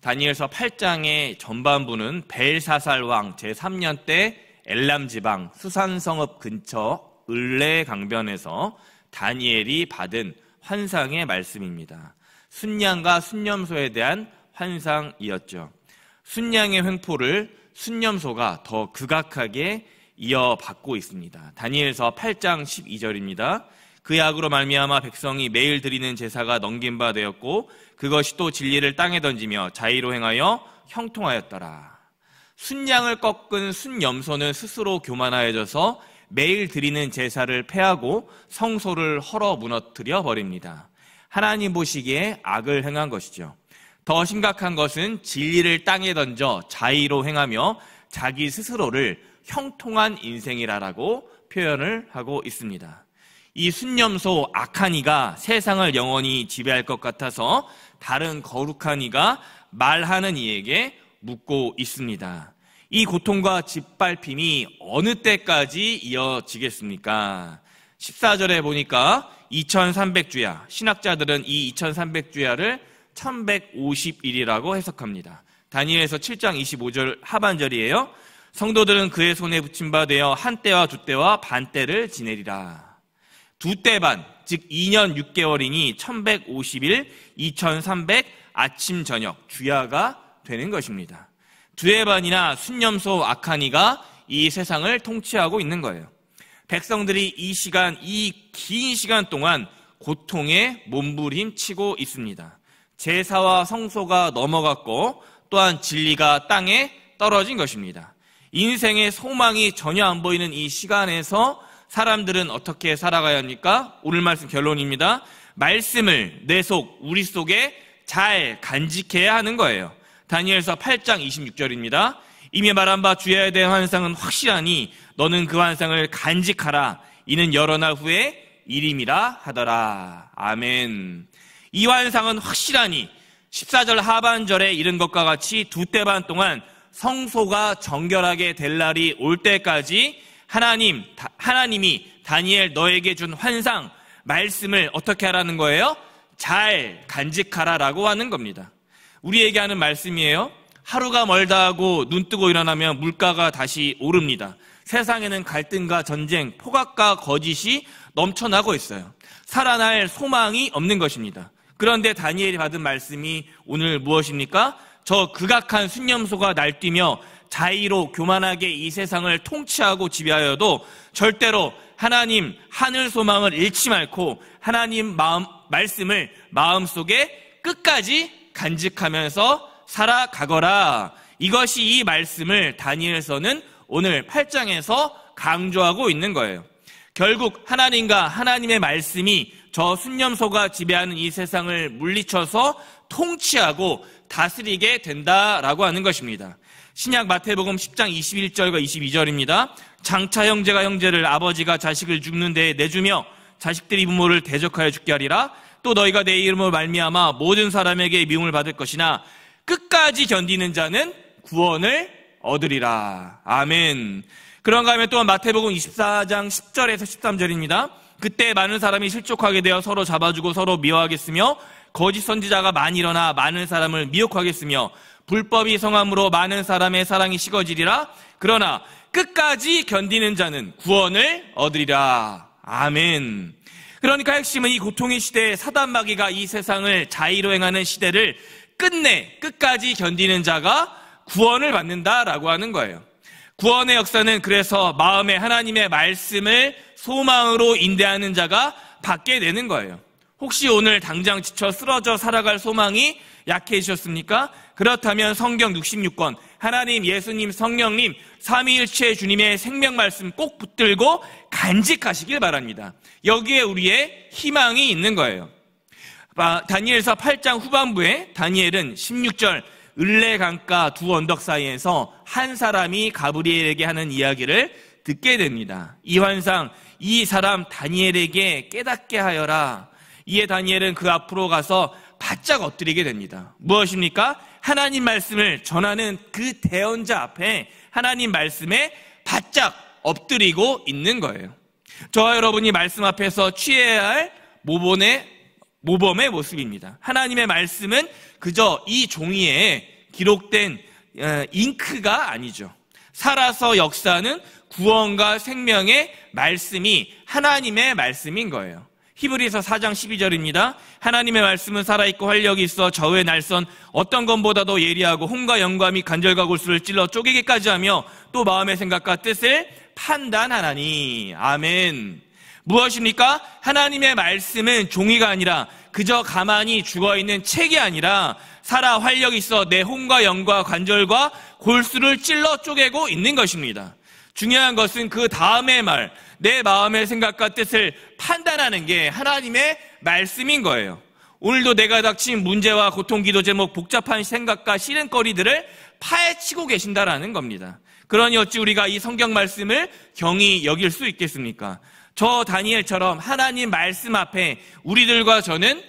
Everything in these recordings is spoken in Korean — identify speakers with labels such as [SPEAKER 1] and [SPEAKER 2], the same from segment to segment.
[SPEAKER 1] 다니엘서 8장의 전반부는 벨사살 왕 제3년 때 엘람 지방 수산성읍 근처 을레 강변에서 다니엘이 받은 환상의 말씀입니다. 순양과 순념소에 대한 환상이었죠. 순양의 횡포를 순념소가 더 극악하게 이어받고 있습니다. 다니엘서 8장 12절입니다. 그 약으로 말미암아 백성이 매일 드리는 제사가 넘긴 바 되었고 그것이 또 진리를 땅에 던지며 자의로 행하여 형통하였더라. 순양을 꺾은 순염소는 스스로 교만하여져서 매일 드리는 제사를 폐하고 성소를 헐어 무너뜨려 버립니다. 하나님 보시기에 악을 행한 것이죠. 더 심각한 것은 진리를 땅에 던져 자의로 행하며 자기 스스로를 형통한 인생이라고 표현을 하고 있습니다. 이 순념소 악한 이가 세상을 영원히 지배할 것 같아서 다른 거룩한 이가 말하는 이에게 묻고 있습니다. 이 고통과 짓밟힘이 어느 때까지 이어지겠습니까? 14절에 보니까 2300주야, 신학자들은 이 2300주야를 1150일이라고 해석합니다. 다니엘서 7장 25절 하반절이에요. 성도들은 그의 손에 붙임 바 되어 한 때와 두 때와 반 때를 지내리라. 두 때 반, 즉 2년 6개월이니 1150일, 2300 아침 저녁 주야가 되는 것입니다. 두해 반이나 순념소 아카니가 이 세상을 통치하고 있는 거예요. 백성들이 이 긴 시간 동안 고통에 몸부림치고 있습니다. 제사와 성소가 넘어갔고 또한 진리가 땅에 떨어진 것입니다. 인생의 소망이 전혀 안 보이는 이 시간에서 사람들은 어떻게 살아가야 합니까? 오늘 말씀 결론입니다. 말씀을 내 속, 우리 속에 잘 간직해야 하는 거예요. 다니엘서 8장 26절입니다. 이미 말한 바 주야에 대한 환상은 확실하니 너는 그 환상을 간직하라. 이는 여러 날 후에 일임이라 하더라. 아멘. 이 환상은 확실하니 14절 하반절에 이른 것과 같이 두 때 반 동안 성소가 정결하게 될 날이 올 때까지 하나님이 다니엘 너에게 준 환상, 말씀을 어떻게 하라는 거예요? 잘 간직하라라고 하는 겁니다. 우리에게 하는 말씀이에요. 하루가 멀다 하고 눈 뜨고 일어나면 물가가 다시 오릅니다. 세상에는 갈등과 전쟁, 폭악과 거짓이 넘쳐나고 있어요. 살아날 소망이 없는 것입니다. 그런데 다니엘이 받은 말씀이 오늘 무엇입니까? 저 극악한 순념소가 날뛰며 자의로 교만하게 이 세상을 통치하고 지배하여도 절대로 하나님 하늘 소망을 잃지 말고 하나님 말씀을 마음속에 끝까지 간직하면서 살아가거라. 이것이 이 말씀을 다니엘서는 오늘 8장에서 강조하고 있는 거예요. 결국 하나님과 하나님의 말씀이 저 순념소가 지배하는 이 세상을 물리쳐서 통치하고 다스리게 된다라고 하는 것입니다. 신약 마태복음 10장 21절과 22절입니다. 장차 형제가 형제를, 아버지가 자식을 죽는 데에 내주며 자식들이 부모를 대적하여 죽게 하리라. 또 너희가 내 이름으로 말미암아 모든 사람에게 미움을 받을 것이나 끝까지 견디는 자는 구원을 얻으리라. 아멘. 그런가 하면 또한 마태복음 24장 10절에서 13절입니다. 그때 많은 사람이 실족하게 되어 서로 잡아주고 서로 미워하겠으며 거짓 선지자가 많이 일어나 많은 사람을 미혹하겠으며 불법이 성함으로 많은 사람의 사랑이 식어지리라. 그러나 끝까지 견디는 자는 구원을 얻으리라. 아멘. 그러니까 핵심은 이 고통의 시대에 사단 마귀가 이 세상을 자의로 행하는 시대를 끝까지 견디는 자가 구원을 받는다라고 하는 거예요. 구원의 역사는 그래서 마음에 하나님의 말씀을 소망으로 인대하는 자가 받게 되는 거예요. 혹시 오늘 당장 지쳐 쓰러져 살아갈 소망이 약해지셨습니까? 그렇다면 성경 66권 하나님, 예수님, 성령님 삼위일체 주님의 생명 말씀 꼭 붙들고 간직하시길 바랍니다. 여기에 우리의 희망이 있는 거예요. 다니엘서 8장 후반부에 다니엘은 16절 을레 강가 두 언덕 사이에서 한 사람이 가브리엘에게 하는 이야기를 듣게 됩니다. 이 환상, 이 사람 다니엘에게 깨닫게 하여라. 이에 다니엘은 그 앞으로 가서 바짝 엎드리게 됩니다. 무엇입니까? 하나님 말씀을 전하는 그 대언자 앞에 하나님 말씀에 바짝 엎드리고 있는 거예요. 저와 여러분이 말씀 앞에서 취해야 할 모범의 모습입니다. 하나님의 말씀은 그저 이 종이에 기록된 잉크가 아니죠. 살아서 역사하는 구원과 생명의 말씀이 하나님의 말씀인 거예요. 히브리서 4장 12절입니다. 하나님의 말씀은 살아있고 활력이 있어 저의 날선 어떤 것보다도 예리하고 혼과 영감이 관절과 골수를 찔러 쪼개기까지 하며 또 마음의 생각과 뜻을 판단하나니. 아멘. 무엇입니까? 하나님의 말씀은 종이가 아니라 그저 가만히 죽어있는 책이 아니라 살아 활력이 있어 내 혼과 영과 관절과 골수를 찔러 쪼개고 있는 것입니다. 중요한 것은 그 다음의 말, 내 마음의 생각과 뜻을 판단하는 게 하나님의 말씀인 거예요. 오늘도 내가 닥친 문제와 고통, 기도 제목, 복잡한 생각과 시름거리들을 파헤치고 계신다라는 겁니다. 그러니 어찌 우리가 이 성경 말씀을 경히 여길 수 있겠습니까? 저 다니엘처럼 하나님 말씀 앞에 우리들과 저는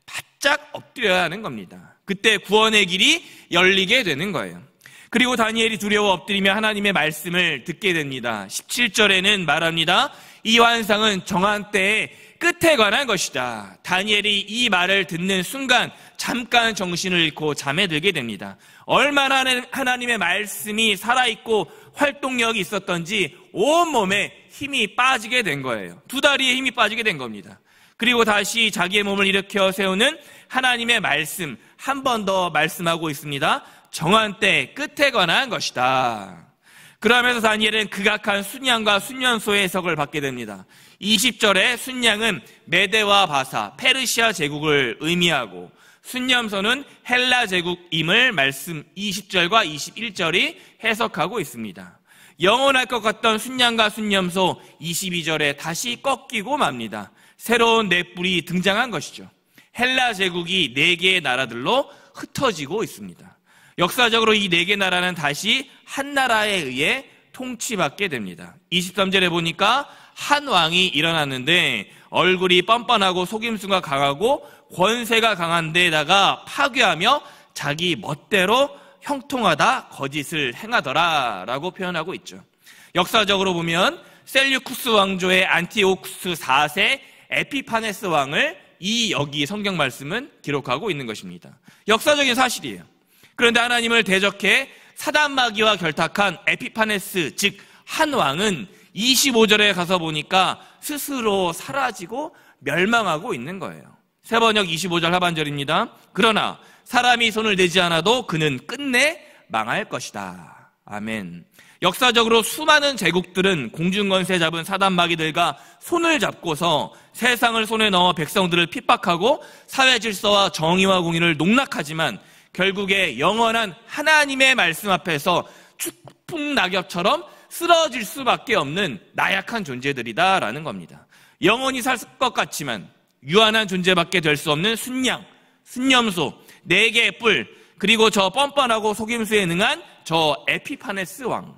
[SPEAKER 1] 바짝 엎드려야 하는 겁니다. 그때 구원의 길이 열리게 되는 거예요. 그리고 다니엘이 두려워 엎드리며 하나님의 말씀을 듣게 됩니다. 17절에는 말합니다. 이 환상은 정한 때의 끝에 관한 것이다. 다니엘이 이 말을 듣는 순간 잠깐 정신을 잃고 잠에 들게 됩니다. 얼마나 하나님의 말씀이 살아있고 활동력이 있었던지 온몸에 힘이 빠지게 된 거예요. 두 다리에 힘이 빠지게 된 겁니다. 그리고 다시 자기의 몸을 일으켜 세우는 하나님의 말씀 한 번 더 말씀하고 있습니다. 정한 때 끝에 관한 것이다. 그러면서 다니엘은 극악한 순양과 순년소의 해석을 받게 됩니다. 20절에 순양은 메대와 바사, 페르시아 제국을 의미하고 순념소는 헬라 제국임을 말씀 20절과 21절이 해석하고 있습니다. 영원할 것 같던 순양과 순념소 22절에 다시 꺾이고 맙니다. 새로운 넷불이 등장한 것이죠. 헬라 제국이 4개의 나라들로 흩어지고 있습니다. 역사적으로 이 4개 나라는 다시 한 나라에 의해 통치받게 됩니다. 23절에 보니까 한 왕이 일어났는데 얼굴이 뻔뻔하고 속임수가 강하고 권세가 강한 데다가 파괴하며 자기 멋대로 형통하다 거짓을 행하더라 라고 표현하고 있죠. 역사적으로 보면 셀류쿠스 왕조의 안티오쿠스 4세 에피파네스 왕을 여기 성경 말씀은 기록하고 있는 것입니다. 역사적인 사실이에요. 그런데 하나님을 대적해 사단마귀와 결탁한 에피파네스 즉 한 왕은 25절에 가서 보니까 스스로 사라지고 멸망하고 있는 거예요. 세번역 25절 하반절입니다. 그러나 사람이 손을 대지 않아도 그는 끝내 망할 것이다. 아멘. 역사적으로 수많은 제국들은 공중권세 잡은 사단마귀들과 손을 잡고서 세상을 손에 넣어 백성들을 핍박하고 사회질서와 정의와 공의를 농락하지만 결국에 영원한 하나님의 말씀 앞에서 추풍낙엽처럼 쓰러질 수밖에 없는 나약한 존재들이다라는 겁니다. 영원히 살 것 같지만 유한한 존재밖에 될 수 없는 순양, 순념소, 4개의 뿔, 그리고 저 뻔뻔하고 속임수에 능한 저 에피파네스 왕.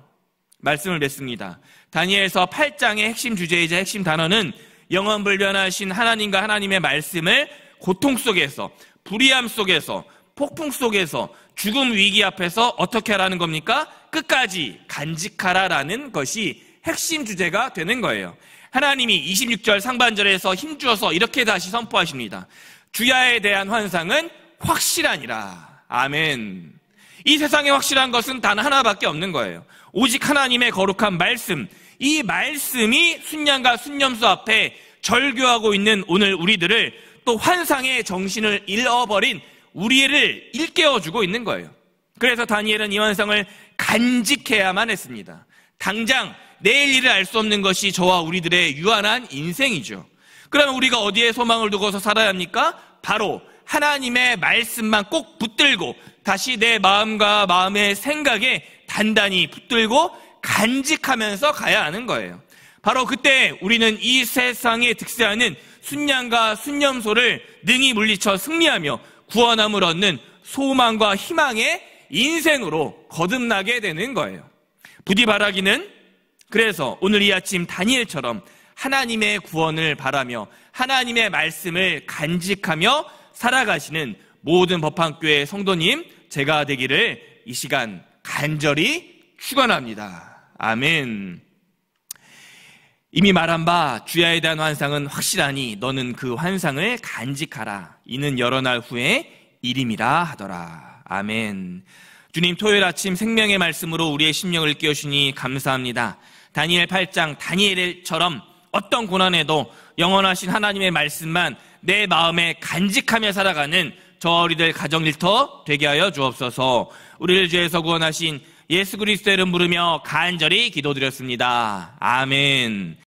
[SPEAKER 1] 말씀을 맺습니다. 다니엘서 8장의 핵심 주제이자 핵심 단어는 영원불변하신 하나님과 하나님의 말씀을 고통 속에서, 불의함 속에서, 폭풍 속에서, 죽음 위기 앞에서 어떻게 하라는 겁니까? 끝까지 간직하라라는 것이 핵심 주제가 되는 거예요. 하나님이 26절 상반절에서 힘주어서 이렇게 다시 선포하십니다. 주야에 대한 환상은 확실하니라. 아멘. 이 세상에 확실한 것은 단 하나밖에 없는 거예요. 오직 하나님의 거룩한 말씀, 이 말씀이 순양과 순념소 앞에 절규하고 있는 오늘 우리들을 또 환상의 정신을 잃어버린 우리를 일깨워주고 있는 거예요. 그래서 다니엘은 이 환상을 간직해야만 했습니다. 당장 내일 일을 알 수 없는 것이 저와 우리들의 유한한 인생이죠. 그러면 우리가 어디에 소망을 두고서 살아야 합니까? 바로 하나님의 말씀만 꼭 붙들고 다시 내 마음과 마음의 생각에 단단히 붙들고 간직하면서 가야 하는 거예요. 바로 그때 우리는 이 세상에 득세하는 순양과 순념소를 능히 물리쳐 승리하며 구원함을 얻는 소망과 희망의 인생으로 거듭나게 되는 거예요. 부디 바라기는 그래서 오늘 이 아침 다니엘처럼 하나님의 구원을 바라며 하나님의 말씀을 간직하며 살아가시는 모든 법학교회 성도님 제가 되기를 이 시간 간절히 축원합니다. 아멘. 이미 말한 바 주야에 대한 환상은 확실하니 너는 그 환상을 간직하라. 이는 여러 날 후에 일임이라 하더라. 아멘. 주님, 토요일 아침 생명의 말씀으로 우리의 심령을 깨우시니 감사합니다. 다니엘 8장 다니엘처럼 어떤 고난에도 영원하신 하나님의 말씀만 내 마음에 간직하며 살아가는 저와 우리들 가정 일터 되게 하여 주옵소서. 우리를 죄에서 구원하신 예수 그리스도의 이름 부르며 간절히 기도드렸습니다. 아멘.